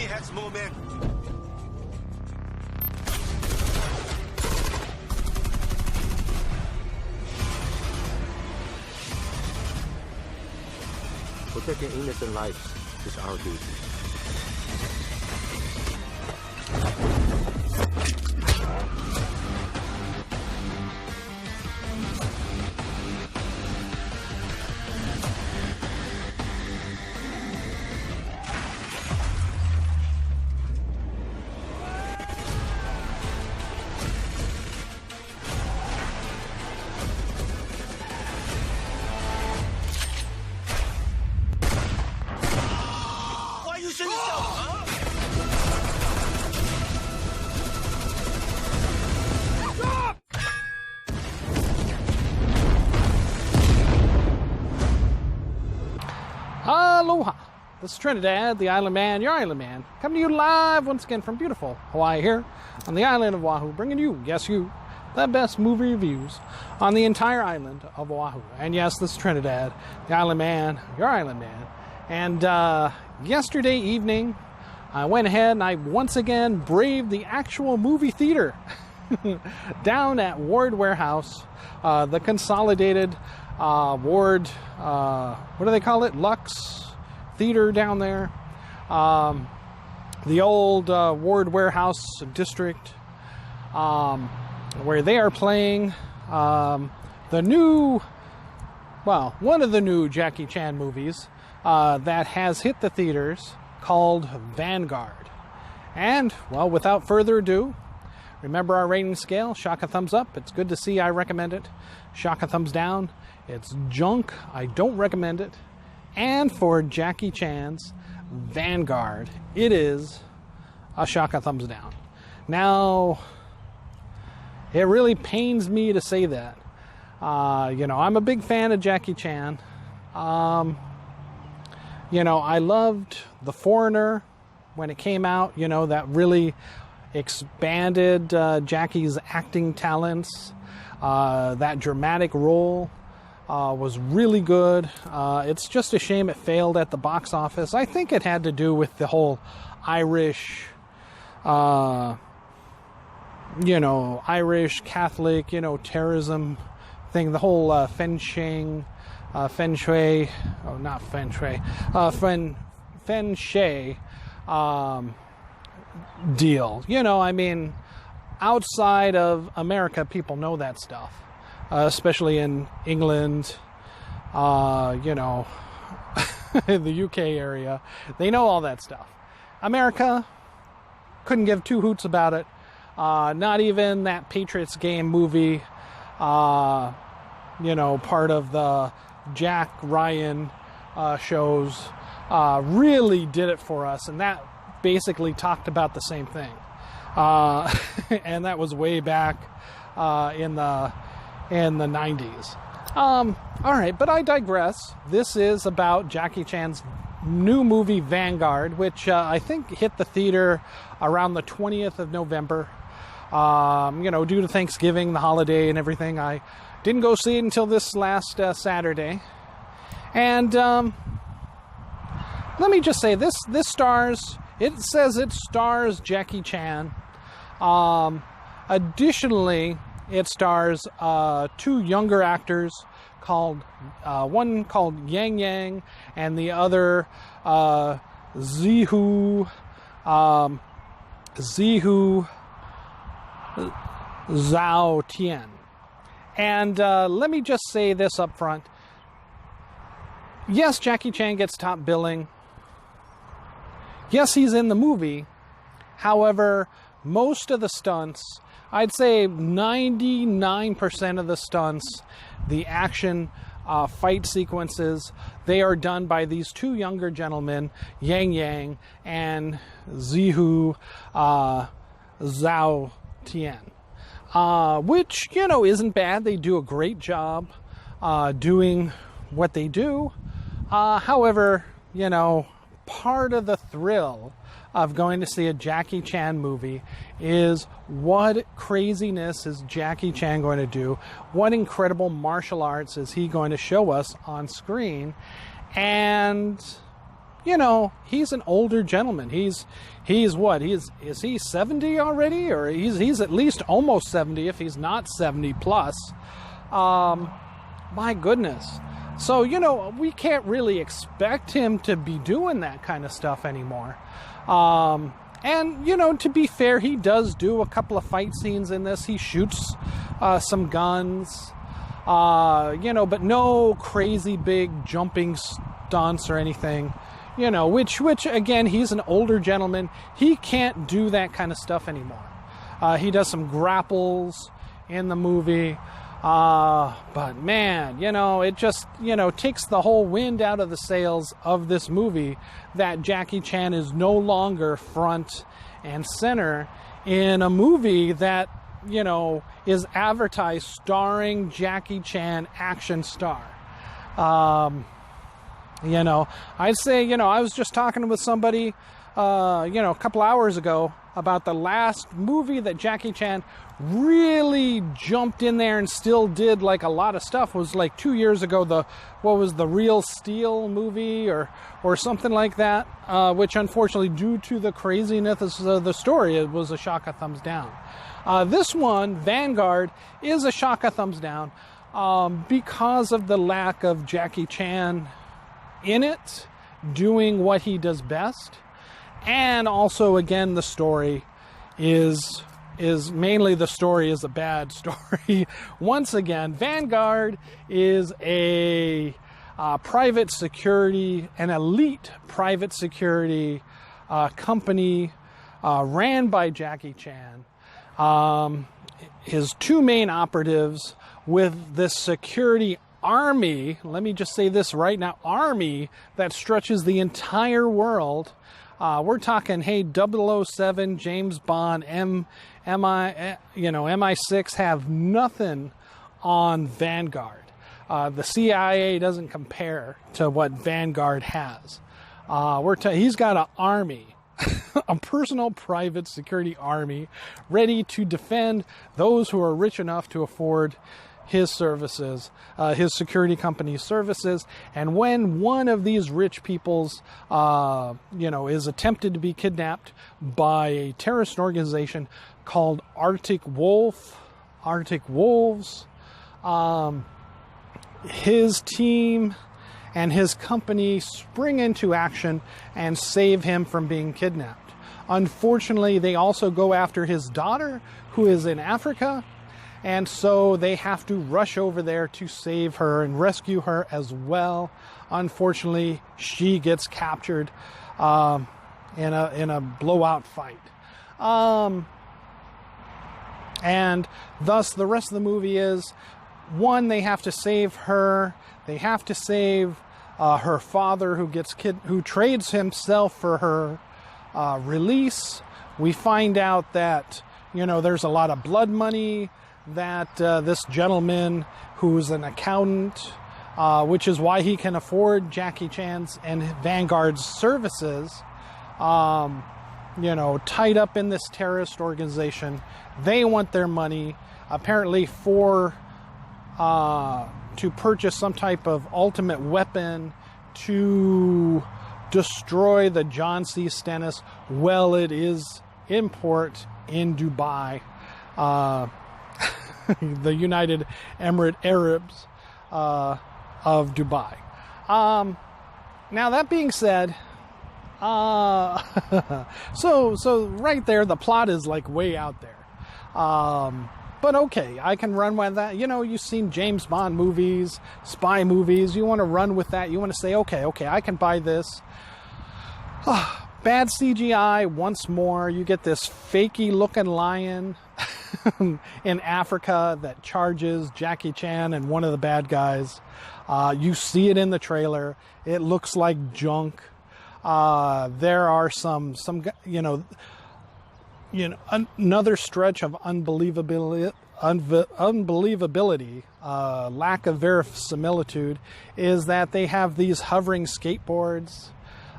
enemy has more men. Protecting innocent lives is our duty. Aloha! This is Trinidad, the Island Man, your Island Man, coming to you live once again from beautiful Hawaii here on the island of Oahu, bringing you, yes you, the best movie reviews on the entire island of Oahu. And yes, this is Trinidad, the Island Man, your Island Man. And yesterday evening, I went ahead and I once again braved the actual movie theater down at Ward Warehouse, the consolidated Ward, what do they call it? Lux Theater down there. The old Ward Warehouse district, where they are playing the new, well, one of the new Jackie Chan movies that has hit the theaters, called Vanguard. And, well, without further ado, remember our rating scale, shock a thumbs up, it's good to see, I recommend it. Shock a thumbs down, it's junk, I don't recommend it. And for Jackie Chan's Vanguard, it is a shock a thumbs down. Now, it really pains me to say that. You know, I'm a big fan of Jackie Chan. You know, I loved The Foreigner when it came out, you know, that really expanded Jackie's acting talents. That dramatic role was really good. It's just a shame it failed at the box office. I think it had to do with the whole Irish, you know, Irish Catholic, you know, terrorism thing, the whole feng shui, oh, not feng shui, feng shui deal. You know, I mean, outside of America, people know that stuff, especially in England, you know, the UK area. They know all that stuff. America couldn't give two hoots about it. Not even that Patriots game movie, you know, part of the Jack Ryan shows, really did it for us, and that basically talked about the same thing. And that was way back in the 90s. All right, but I digress. This is about Jackie Chan's new movie Vanguard, which I think hit the theater around the 20th of November. You know, due to Thanksgiving, the holiday and everything, I didn't go see it until this last Saturday. And let me just say, this stars, it says it stars Jackie Chan. Additionally, it stars two younger actors called, one called Yang Yang and the other Zihu Zhao Tian. And let me just say this up front. Yes, Jackie Chan gets top billing. Yes, he's in the movie. However, most of the stunts, I'd say 99% of the stunts, the action fight sequences, they are done by these two younger gentlemen, Yang Yang and Zihu Zhao Tian. Which, you know, isn't bad. They do a great job doing what they do. However, you know, part of the thrill of going to see a Jackie Chan movie is what craziness is Jackie Chan going to do? What incredible martial arts is he going to show us on screen? And you know, he's an older gentleman. He's what? Is he 70 already? Or he's at least almost 70 if he's not 70 plus. My goodness. So, you know, we can't really expect him to be doing that kind of stuff anymore. And, you know, to be fair, he does do a couple of fight scenes in this. He shoots some guns, you know, but no crazy big jumping stunts or anything, you know, which again, he's an older gentleman. He can't do that kind of stuff anymore. He does some grapples in the movie. But man, you know, it just, you know, takes the whole wind out of the sails of this movie that Jackie Chan is no longer front and center in a movie that, you know, is advertised starring Jackie Chan, action star. You know, I'd say, you know, I was just talking with somebody, you know, a couple hours ago about the last movie that Jackie Chan really jumped in there and still did like a lot of stuff was like 2 years ago, the Real Steel movie or something like that, which unfortunately, due to the craziness of the story, it was a shock a thumbs down. This one, Vanguard, is a shock a thumbs down because of the lack of Jackie Chan in it, doing what he does best. And also, again, the story is mainly the story is a bad story. Once again, Vanguard is a private security, an elite private security company ran by Jackie Chan. His two main operatives with this security army, let me just say this right now, army that stretches the entire world. We're talking, hey, 007, James Bond, MI6 have nothing on Vanguard. The CIA doesn't compare to what Vanguard has. He's got an army, a personal private security army, ready to defend those who are rich enough to afford his services, his security company's services. And when one of these rich people's, you know, is attempted to be kidnapped by a terrorist organization called Arctic Wolves, his team and his company spring into action and save him from being kidnapped. Unfortunately, they also go after his daughter, who is in Africa. And so they have to rush over there to save her and rescue her as well. Unfortunately, she gets captured in a blowout fight. And thus the rest of the movie is, one, they have to save her. They have to save her father, who trades himself for her release. We find out that, you know, there's a lot of blood money that this gentleman, who's an accountant, which is why he can afford Jackie Chan's and Vanguard's services, you know, tied up in this terrorist organization. They want their money, apparently to purchase some type of ultimate weapon to destroy the John C. Stennis while it is in port in Dubai. The United Emirates Arabs of Dubai. Now that being said, so right there, the plot is like way out there. But okay, I can run with that. You know, you've seen James Bond movies, spy movies. You want to run with that. You want to say, okay, I can buy this. Bad CGI once more. You get this fakey looking lion in Africa that charges Jackie Chan and one of the bad guys. You see it in the trailer. It looks like junk. There are some another stretch of unbelievability, lack of verisimilitude is that they have these hovering skateboards.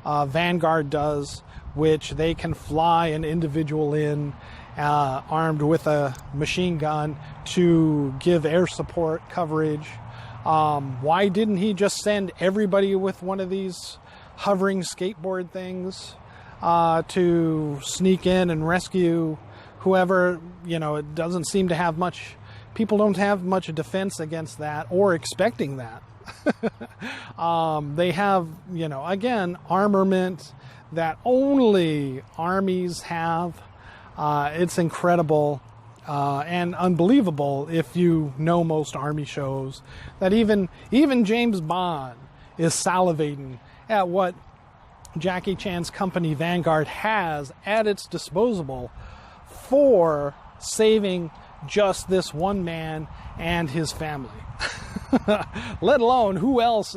Vanguard does, which they can fly an individual in, armed with a machine gun to give air support coverage. Why didn't he just send everybody with one of these hovering skateboard things to sneak in and rescue whoever. It doesn't seem to have much. People don't have much defense against that or expecting that. They have, again, armament that only armies have. It's incredible and unbelievable if you know most army shows, that even James Bond is salivating at what Jackie Chan's company Vanguard has at its disposal for saving just this one man and his family. Let alone who else,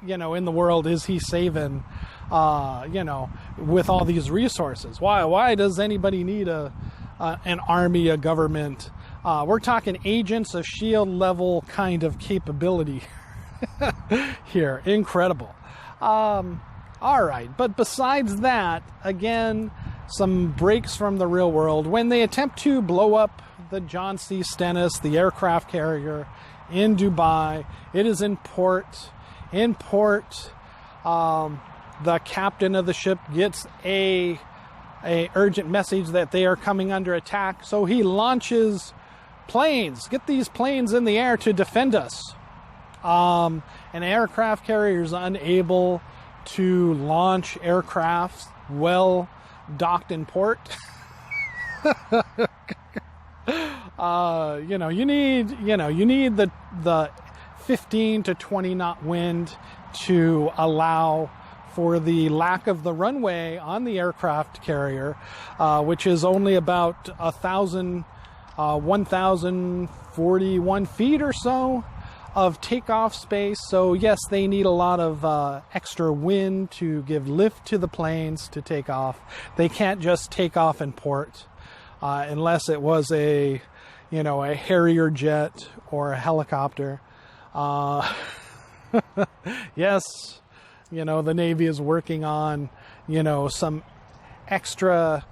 in the world is he saving, with all these resources? Why does anybody need an army, a government? We're talking Agents of S.H.I.E.L.D. level kind of capability here. Incredible. All right, but besides that, again, some breaks from the real world. When they attempt to blow up the John C. Stennis, the aircraft carrier, in Dubai, it is in port. The captain of the ship gets a urgent message that they are coming under attack, so he launches planes. Get these planes in the air to defend us. An aircraft carrier is unable to launch aircraft well docked in port. You need the 15 to 20 knot wind to allow for the lack of the runway on the aircraft carrier, which is only about 1,041 feet or so of takeoff space. So yes, they need a lot of extra wind to give lift to the planes to take off. They can't just take off in port unless it was a Harrier jet or a helicopter. Yes, the Navy is working on, some extra,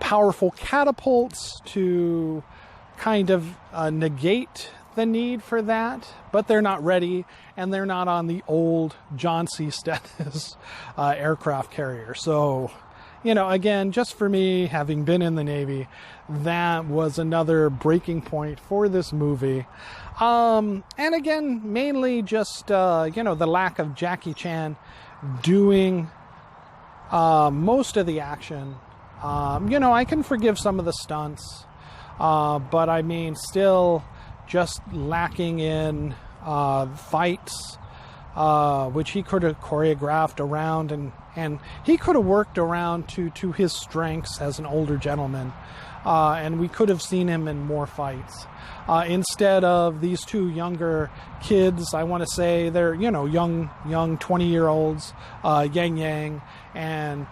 powerful catapults to kind of negate the need for that, but they're not ready, and they're not on the old John C. Stennis aircraft carrier. So, again, just for me, having been in the Navy, that was another breaking point for this movie. And again, mainly just, the lack of Jackie Chan doing most of the action. I can forgive some of the stunts, but I mean, still just lacking in fights, which he could have choreographed around, and he could have worked around to his strengths as an older gentleman, and we could have seen him in more fights. Instead of these two younger kids, I want to say they're, young 20-year-olds, Yang Yang and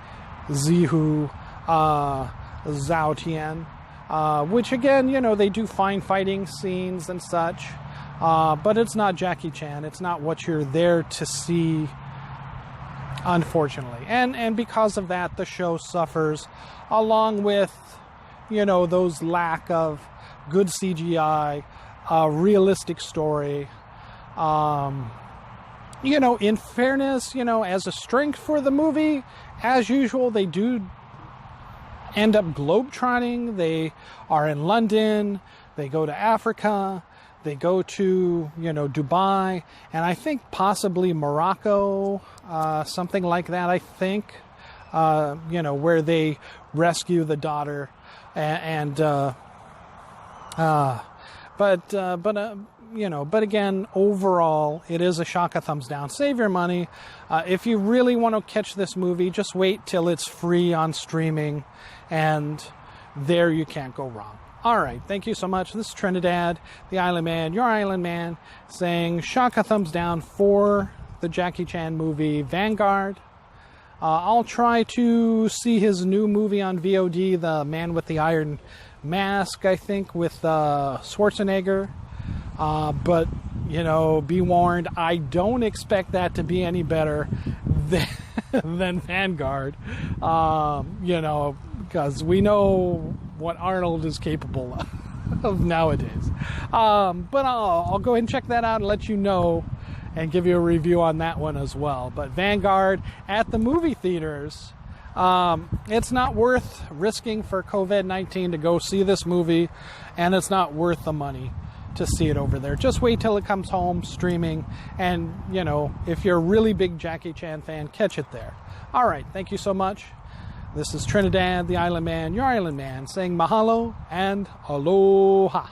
Zihu Zhao Tian, which again, they do fine fighting scenes and such, but it's not Jackie Chan. It's not what you're there to see, unfortunately. And because of that, the show suffers, along with, those lack of good CGI, realistic story. In fairness, as a strength for the movie, as usual, they do end up globetrotting. They are in London, they go to Africa, they go to, Dubai, and I think possibly Morocco, something like that, I think, where they rescue the daughter. But again, overall, it is a shock, a thumbs down. Save your money. If you really want to catch this movie, just wait till it's free on streaming, and there you can't go wrong. All right, thank you so much. This is Trinidad the Island Man, your Island Man, saying shock, a thumbs down for the Jackie Chan movie Vanguard. I'll try to see his new movie on VOD, The Man with the Iron Mask, I think, with Schwarzenegger. But, be warned, I don't expect that to be any better than Vanguard. Because we know what Arnold is capable of nowadays. But I'll go ahead and check that out and let you know and give you a review on that one as well. But Vanguard at the movie theaters, it's not worth risking for COVID-19 to go see this movie, and it's not worth the money to see it over there. Just wait till it comes home streaming, and you know, if you're a really big Jackie Chan fan, catch it there. All right, thank you so much. This is Trinidad the Island Man, your Island Man, saying mahalo and aloha.